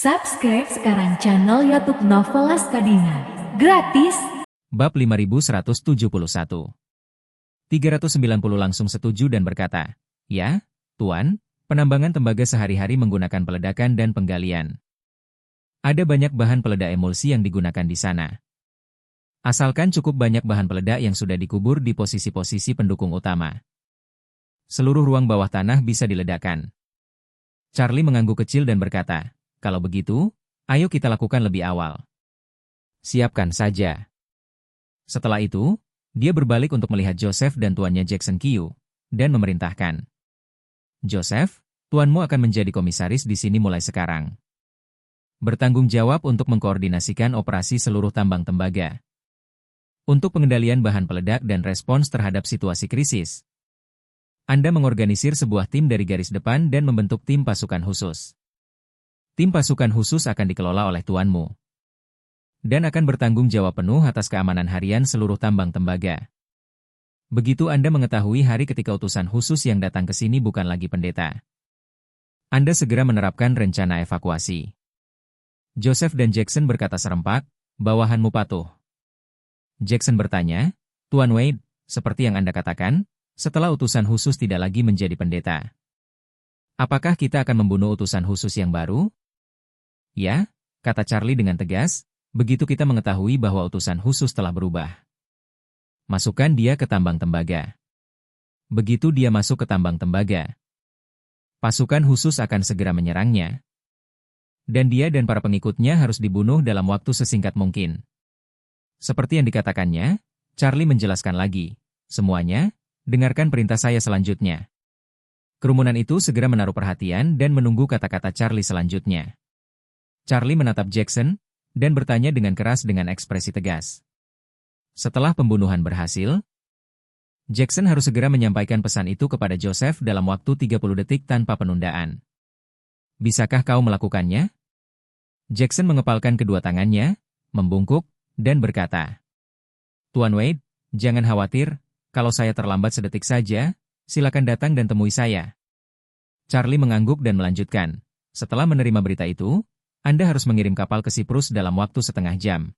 Subscribe sekarang channel YouTube Novelas Kadina. Gratis. Bab 5171. 390 langsung setuju dan berkata, "Ya, Tuan, penambangan tembaga sehari-hari menggunakan peledakan dan penggalian. Ada banyak bahan peledak emulsi yang digunakan di sana. Asalkan cukup banyak bahan peledak yang sudah dikubur di posisi-posisi pendukung utama. Seluruh ruang bawah tanah bisa diledakkan." Charlie mengangguk kecil dan berkata, "Kalau begitu, ayo kita lakukan lebih awal." "Siapkan saja." Setelah itu, dia berbalik untuk melihat Joseph dan tuannya Jackson Q, dan memerintahkan, "Joseph, tuanmu akan menjadi komisaris di sini mulai sekarang. Bertanggung jawab untuk mengkoordinasikan operasi seluruh tambang tembaga. Untuk pengendalian bahan peledak dan respons terhadap situasi krisis. Anda mengorganisir sebuah tim dari garis depan dan membentuk tim pasukan khusus. Tim pasukan khusus akan dikelola oleh tuanmu. Dan akan bertanggung jawab penuh atas keamanan harian seluruh tambang tembaga. Begitu Anda mengetahui hari ketika utusan khusus yang datang ke sini bukan lagi pendeta. Anda segera menerapkan rencana evakuasi." Joseph dan Jackson berkata serempak, "Bawahanmu patuh." Jackson bertanya, "Tuan Wade, seperti yang Anda katakan, setelah utusan khusus tidak lagi menjadi pendeta. Apakah kita akan membunuh utusan khusus yang baru?" "Ya," kata Charlie dengan tegas, "begitu kita mengetahui bahwa utusan khusus telah berubah. Masukkan dia ke tambang tembaga." Begitu dia masuk ke tambang tembaga, pasukan khusus akan segera menyerangnya. Dan dia dan para pengikutnya harus dibunuh dalam waktu sesingkat mungkin. Seperti yang dikatakannya, Charlie menjelaskan lagi, "Semuanya, dengarkan perintah saya selanjutnya." Kerumunan itu segera menaruh perhatian dan menunggu kata-kata Charlie selanjutnya. Charlie menatap Jackson, dan bertanya dengan keras dengan ekspresi tegas. Setelah pembunuhan berhasil, Jackson harus segera menyampaikan pesan itu kepada Joseph dalam waktu 30 detik tanpa penundaan. "Bisakah kau melakukannya?" Jackson mengepalkan kedua tangannya, membungkuk, dan berkata, "Tuan Wade, jangan khawatir, kalau saya terlambat sedetik saja, silakan datang dan temui saya." Charlie mengangguk dan melanjutkan, "Setelah menerima berita itu, Anda harus mengirim kapal ke Siprus dalam waktu setengah jam.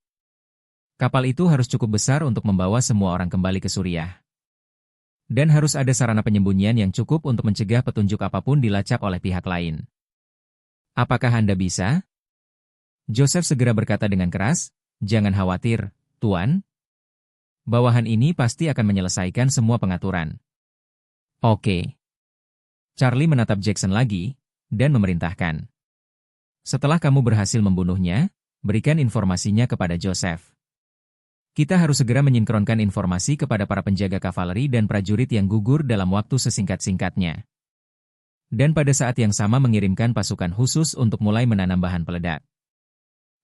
Kapal itu harus cukup besar untuk membawa semua orang kembali ke Suriah. Dan harus ada sarana penyembunyian yang cukup untuk mencegah petunjuk apapun dilacak oleh pihak lain. Apakah Anda bisa?" Joseph segera berkata dengan keras, "Jangan khawatir, Tuan. Bawahan ini pasti akan menyelesaikan semua pengaturan." "Oke." Charlie menatap Jackson lagi, dan memerintahkan, "Setelah kamu berhasil membunuhnya, berikan informasinya kepada Joseph. Kita harus segera menyinkronkan informasi kepada para penjaga kavaleri dan prajurit yang gugur dalam waktu sesingkat-singkatnya. Dan pada saat yang sama mengirimkan pasukan khusus untuk mulai menanam bahan peledak.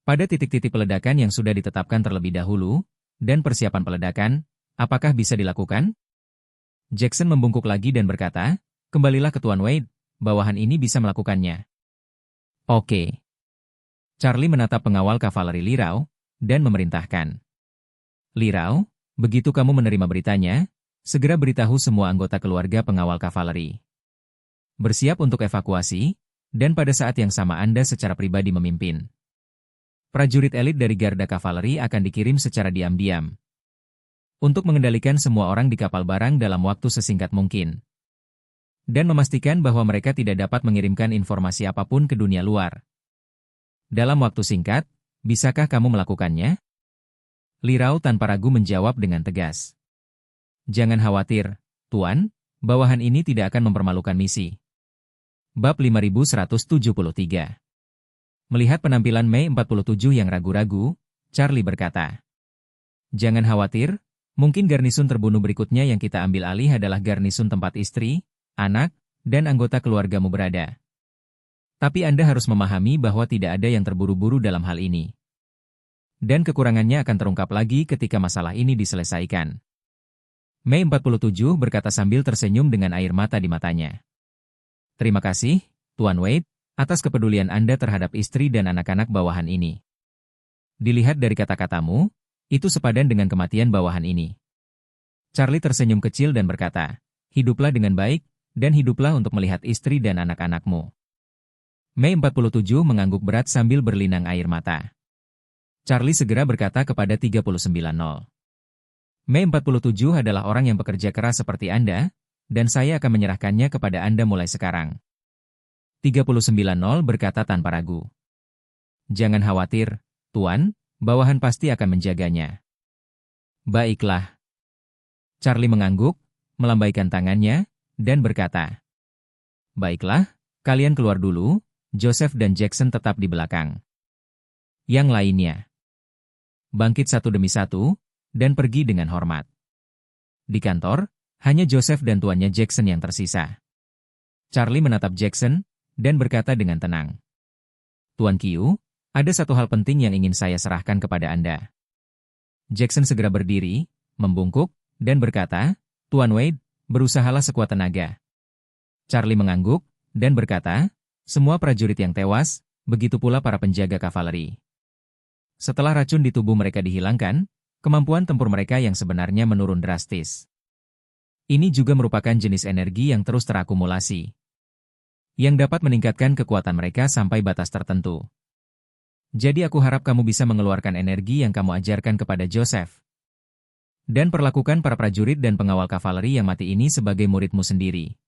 Pada titik-titik peledakan yang sudah ditetapkan terlebih dahulu, dan persiapan peledakan, apakah bisa dilakukan?" Jackson membungkuk lagi dan berkata, "Kembalilah ke Tuan Wade, bawahan ini bisa melakukannya." "Oke." Charlie menatap pengawal kavaleri Lirau, dan memerintahkan, "Lirau, begitu kamu menerima beritanya, segera beritahu semua anggota keluarga pengawal kavaleri. Bersiap untuk evakuasi, dan pada saat yang sama Anda secara pribadi memimpin. Prajurit elit dari Garda Kavaleri akan dikirim secara diam-diam untuk mengendalikan semua orang di kapal barang dalam waktu sesingkat mungkin. Dan memastikan bahwa mereka tidak dapat mengirimkan informasi apapun ke dunia luar. Dalam waktu singkat, bisakah kamu melakukannya?" Lirau tanpa ragu menjawab dengan tegas, "Jangan khawatir, Tuan, bawahan ini tidak akan mempermalukan misi." Bab 5173. Melihat penampilan Mei 47 yang ragu-ragu, Charlie berkata, "Jangan khawatir, mungkin garnisun terbunuh berikutnya yang kita ambil alih adalah garnisun tempat istri, anak, dan anggota keluargamu berada. Tapi Anda harus memahami bahwa tidak ada yang terburu-buru dalam hal ini. Dan kekurangannya akan terungkap lagi ketika masalah ini diselesaikan." Mei 47 berkata sambil tersenyum dengan air mata di matanya. "Terima kasih, Tuan Wade, atas kepedulian Anda terhadap istri dan anak-anak bawahan ini. Dilihat dari kata-katamu, itu sepadan dengan kematian bawahan ini." Charlie tersenyum kecil dan berkata, "Hiduplah dengan baik, dan hiduplah untuk melihat istri dan anak-anakmu." Mei 47 mengangguk berat sambil berlinang air mata. Charlie segera berkata kepada 390. Mei 47 adalah orang yang bekerja keras seperti Anda, dan saya akan menyerahkannya kepada Anda mulai sekarang. 390 berkata tanpa ragu. Jangan khawatir, Tuan, bawahan pasti akan menjaganya. Baiklah. Charlie mengangguk, melambaikan tangannya, dan berkata, baiklah, kalian keluar dulu, Joseph dan Jackson tetap di belakang. Yang lainnya, bangkit satu demi satu, dan pergi dengan hormat. Di kantor, hanya Joseph dan tuannya Jackson yang tersisa. Charlie menatap Jackson, dan berkata dengan tenang. Tuan Q, ada satu hal penting yang ingin saya serahkan kepada Anda. Jackson segera berdiri, membungkuk, dan berkata, Tuan Wade, berusahalah sekuat tenaga. Charlie mengangguk, dan berkata, semua prajurit yang tewas, begitu pula para penjaga kavaleri. Setelah racun di tubuh mereka dihilangkan, kemampuan tempur mereka yang sebenarnya menurun drastis. Ini juga merupakan jenis energi yang terus terakumulasi, yang dapat meningkatkan kekuatan mereka sampai batas tertentu. Jadi aku harap kamu bisa mengeluarkan energi yang kamu ajarkan kepada Joseph. Dan perlakukan para prajurit dan pengawal kavaleri yang mati ini sebagai muridmu sendiri.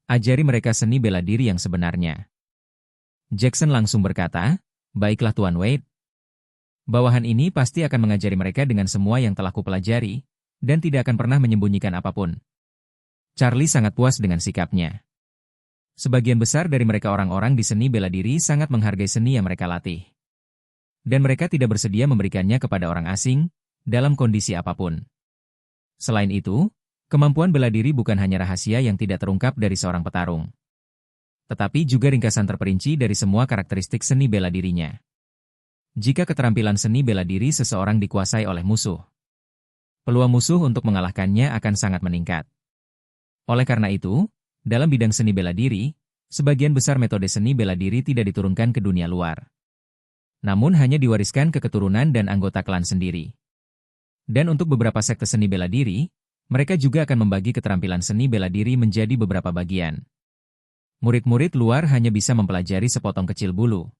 Ajari mereka seni bela diri yang sebenarnya. Jackson langsung berkata, baiklah Tuan Wade. Bawahan ini pasti akan mengajari mereka dengan semua yang telah kupelajari, dan tidak akan pernah menyembunyikan apapun. Charlie sangat puas dengan sikapnya. Sebagian besar dari mereka orang-orang di seni bela diri sangat menghargai seni yang mereka latih. Dan mereka tidak bersedia memberikannya kepada orang asing, dalam kondisi apapun. Selain itu, kemampuan bela diri bukan hanya rahasia yang tidak terungkap dari seorang petarung, tetapi juga ringkasan terperinci dari semua karakteristik seni bela dirinya. Jika keterampilan seni bela diri seseorang dikuasai oleh musuh, peluang musuh untuk mengalahkannya akan sangat meningkat. Oleh karena itu, dalam bidang seni bela diri, sebagian besar metode seni bela diri tidak diturunkan ke dunia luar, namun hanya diwariskan ke keturunan dan anggota klan sendiri. Dan untuk beberapa sekte seni bela diri, mereka juga akan membagi keterampilan seni bela diri menjadi beberapa bagian. Murid-murid luar hanya bisa mempelajari sepotong kecil bulu,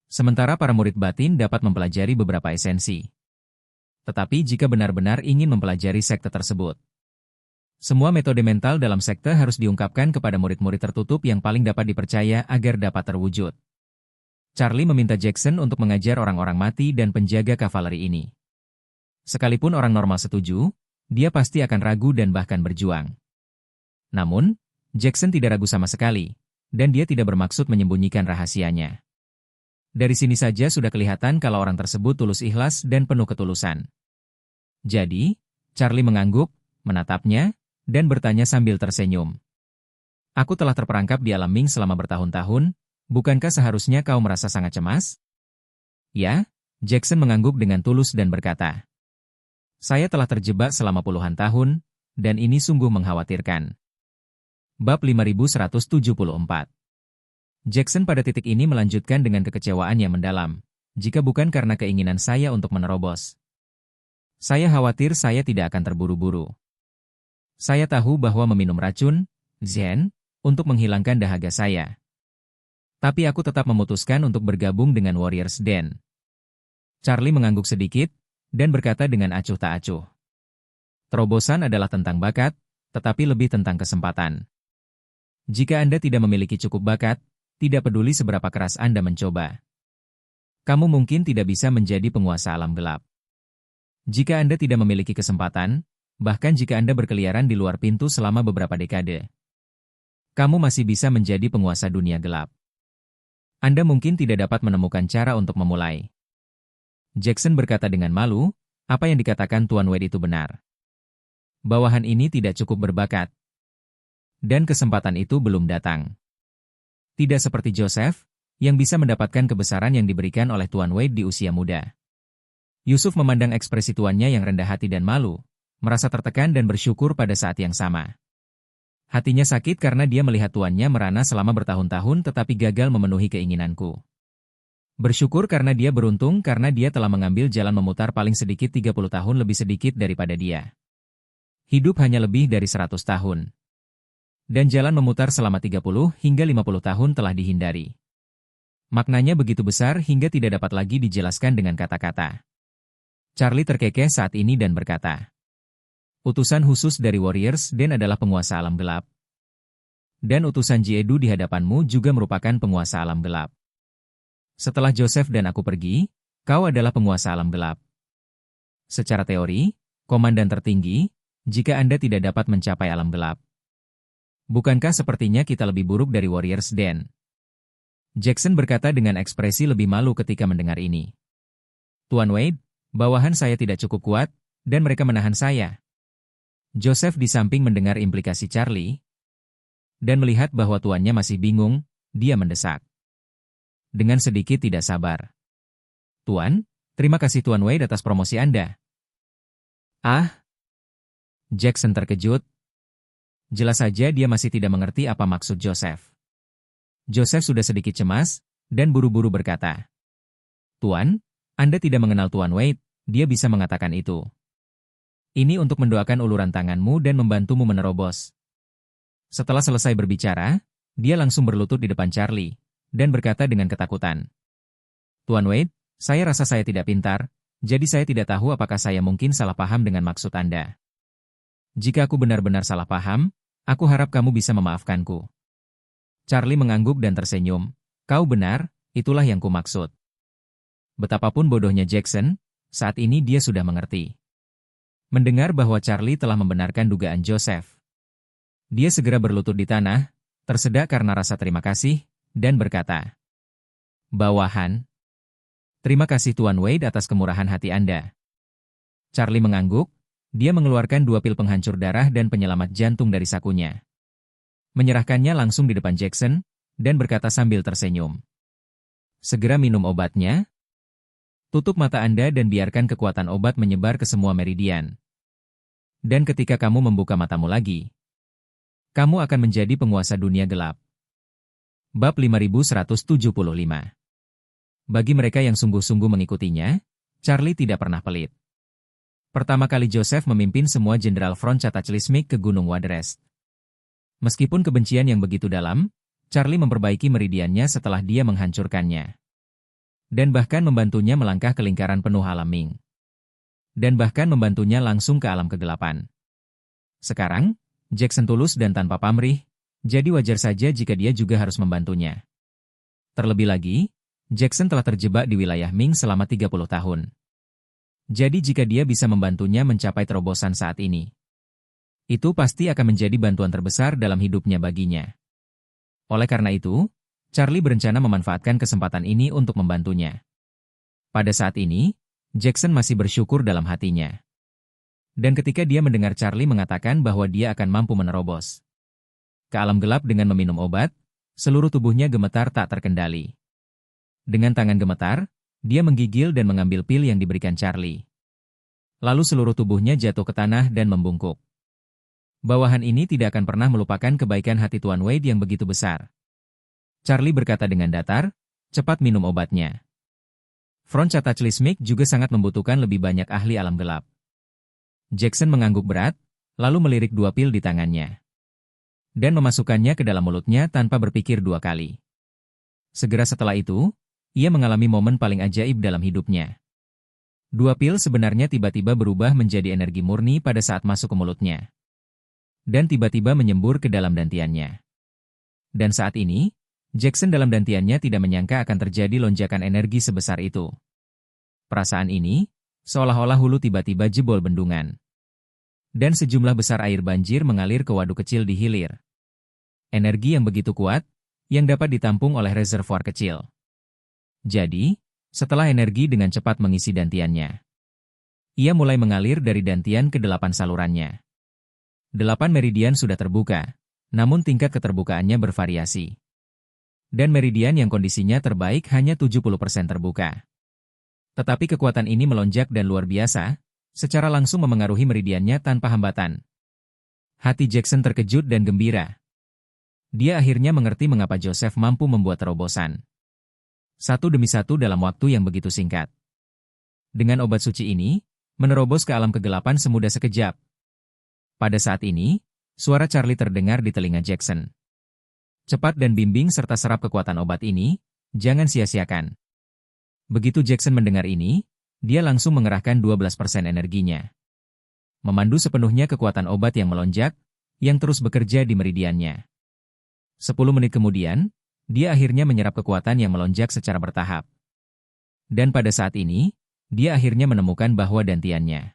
sementara para murid batin dapat mempelajari beberapa esensi. Tetapi jika benar-benar ingin mempelajari sekte tersebut, semua metode mental dalam sekte harus diungkapkan kepada murid-murid tertutup yang paling dapat dipercaya agar dapat terwujud. Charlie meminta Jackson untuk mengajar orang-orang mati dan penjaga kavaleri ini. Sekalipun orang normal setuju, dia pasti akan ragu dan bahkan berjuang. Namun, Jackson tidak ragu sama sekali, dan dia tidak bermaksud menyembunyikan rahasianya. Dari sini saja sudah kelihatan kalau orang tersebut tulus ikhlas dan penuh ketulusan. Jadi, Charlie mengangguk, menatapnya, dan bertanya sambil tersenyum. Aku telah terperangkap di alam Ming selama bertahun-tahun, bukankah seharusnya kau merasa sangat cemas? Ya, Jackson mengangguk dengan tulus dan berkata, saya telah terjebak selama puluhan tahun, dan ini sungguh mengkhawatirkan. Bab 5174. Jackson pada titik ini melanjutkan dengan kekecewaan yang mendalam, jika bukan karena keinginan saya untuk menerobos. Saya khawatir saya tidak akan terburu-buru. Saya tahu bahwa meminum racun, Zen, untuk menghilangkan dahaga saya. Tapi aku tetap memutuskan untuk bergabung dengan Warriors Den. Charlie mengangguk sedikit, dan berkata dengan acuh tak acuh. Terobosan adalah tentang bakat, tetapi lebih tentang kesempatan. Jika Anda tidak memiliki cukup bakat, tidak peduli seberapa keras Anda mencoba, kamu mungkin tidak bisa menjadi penguasa alam gelap. Jika Anda tidak memiliki kesempatan, bahkan jika Anda berkeliaran di luar pintu selama beberapa dekade, kamu masih bisa menjadi penguasa dunia gelap. Anda mungkin tidak dapat menemukan cara untuk memulai. Jackson berkata dengan malu, apa yang dikatakan Tuan Wade itu benar. Bawahan ini tidak cukup berbakat. Dan kesempatan itu belum datang. Tidak seperti Joseph, yang bisa mendapatkan kebesaran yang diberikan oleh Tuan Wade di usia muda. Yusuf memandang ekspresi tuannya yang rendah hati dan malu, merasa tertekan dan bersyukur pada saat yang sama. Hatinya sakit karena dia melihat tuannya merana selama bertahun-tahun tetapi gagal memenuhi keinginanku. Bersyukur karena dia beruntung karena dia telah mengambil jalan memutar paling sedikit 30 tahun lebih sedikit daripada dia. Hidup hanya lebih dari 100 tahun. Dan jalan memutar selama 30 hingga 50 tahun telah dihindari. Maknanya begitu besar hingga tidak dapat lagi dijelaskan dengan kata-kata. Charlie terkekeh saat ini dan berkata, utusan khusus dari Warriors Den adalah penguasa alam gelap. Dan utusan Jiedu di hadapanmu juga merupakan penguasa alam gelap. Setelah Joseph dan aku pergi, kau adalah penguasa alam gelap. Secara teori, komandan tertinggi, jika Anda tidak dapat mencapai alam gelap. Bukankah sepertinya kita lebih buruk dari Warriors Den? Jackson berkata dengan ekspresi lebih malu ketika mendengar ini. Tuan Wade, bawahan saya tidak cukup kuat, dan mereka menahan saya. Joseph di samping mendengar implikasi Charlie, dan melihat bahwa tuannya masih bingung, dia mendesak. Dengan sedikit tidak sabar. Tuan, terima kasih Tuan Wade atas promosi Anda. Ah? Jackson terkejut. Jelas saja dia masih tidak mengerti apa maksud Joseph. Joseph sudah sedikit cemas, dan buru-buru berkata, Tuan, Anda tidak mengenal Tuan Wade, dia bisa mengatakan itu. Ini untuk mendoakan uluran tanganmu dan membantumu menerobos. Setelah selesai berbicara, dia langsung berlutut di depan Charlie, dan berkata dengan ketakutan. Tuan Wade, saya rasa saya tidak pintar, jadi saya tidak tahu apakah saya mungkin salah paham dengan maksud Anda. Jika aku benar-benar salah paham, aku harap kamu bisa memaafkanku. Charlie mengangguk dan tersenyum. Kau benar, itulah yang kumaksud. Betapapun bodohnya Jackson, saat ini dia sudah mengerti. Mendengar bahwa Charlie telah membenarkan dugaan Joseph. Dia segera berlutut di tanah, tersedak karena rasa terima kasih, dan berkata, Bawahan. Terima kasih Tuan Wade atas kemurahan hati Anda. Charlie mengangguk, dia mengeluarkan 2 pil penghancur darah dan penyelamat jantung dari sakunya. Menyerahkannya langsung di depan Jackson, dan berkata sambil tersenyum. Segera minum obatnya. Tutup mata Anda dan biarkan kekuatan obat menyebar ke semua meridian. Dan ketika kamu membuka matamu lagi, kamu akan menjadi penguasa dunia gelap. Bab 5175. Bagi mereka yang sungguh-sungguh mengikutinya, Charlie tidak pernah pelit. Pertama kali Joseph memimpin semua Jenderal Front Cataclysmic ke Gunung Wadrest. Meskipun kebencian yang begitu dalam, Charlie memperbaiki meridiannya setelah dia menghancurkannya. Dan bahkan membantunya melangkah ke lingkaran penuh alam Ming. Dan bahkan membantunya langsung ke alam kegelapan. Sekarang, Jackson tulus dan tanpa pamrih, jadi wajar saja jika dia juga harus membantunya. Terlebih lagi, Jackson telah terjebak di wilayah Ming selama 30 tahun. Jadi jika dia bisa membantunya mencapai terobosan saat ini, itu pasti akan menjadi bantuan terbesar dalam hidupnya baginya. Oleh karena itu, Charlie berencana memanfaatkan kesempatan ini untuk membantunya. Pada saat ini, Jackson masih bersyukur dalam hatinya. Dan ketika dia mendengar Charlie mengatakan bahwa dia akan mampu menerobos ke alam gelap dengan meminum obat, seluruh tubuhnya gemetar tak terkendali. Dengan tangan gemetar, dia menggigil dan mengambil pil yang diberikan Charlie. Lalu seluruh tubuhnya jatuh ke tanah dan membungkuk. Bawahan ini tidak akan pernah melupakan kebaikan hati Tuan Wade yang begitu besar. Charlie berkata dengan datar, cepat minum obatnya. Front Cataclysmic juga sangat membutuhkan lebih banyak ahli alam gelap. Jackson mengangguk berat, lalu melirik 2 pil di tangannya. Dan memasukkannya ke dalam mulutnya tanpa berpikir 2 kali. Segera setelah itu, ia mengalami momen paling ajaib dalam hidupnya. 2 pil sebenarnya tiba-tiba berubah menjadi energi murni pada saat masuk ke mulutnya. Dan tiba-tiba menyembur ke dalam dantiannya. Dan saat ini, Jackson dalam dantiannya tidak menyangka akan terjadi lonjakan energi sebesar itu. Perasaan ini, seolah-olah hulu tiba-tiba jebol bendungan. Dan sejumlah besar air banjir mengalir ke waduk kecil di hilir. Energi yang begitu kuat, yang dapat ditampung oleh reservoir kecil. Jadi, setelah energi dengan cepat mengisi dantiannya, ia mulai mengalir dari dantian ke 8 salurannya. 8 meridian sudah terbuka, namun tingkat keterbukaannya bervariasi. Dan meridian yang kondisinya terbaik hanya 70% terbuka. Tetapi kekuatan ini melonjak dan luar biasa, secara langsung memengaruhi meridiannya tanpa hambatan. Hati Jackson terkejut dan gembira. Dia akhirnya mengerti mengapa Joseph mampu membuat terobosan. Satu demi satu dalam waktu yang begitu singkat. Dengan obat suci ini, menerobos ke alam kegelapan semudah sekejap. Pada saat ini, Suara Charlie terdengar di telinga Jackson. Cepat dan bimbing serta serap kekuatan obat ini, jangan sia-siakan. Begitu Jackson mendengar ini, dia langsung mengerahkan 12% energinya. Memandu sepenuhnya kekuatan obat yang melonjak, yang terus bekerja di meridiannya. 10 menit kemudian, dia akhirnya menyerap kekuatan yang melonjak secara bertahap. Dan pada saat ini, dia akhirnya menemukan bahwa dantiannya.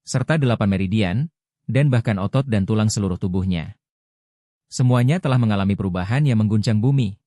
Serta 8 meridian, dan bahkan otot dan tulang seluruh tubuhnya. Semuanya telah mengalami perubahan yang mengguncang bumi.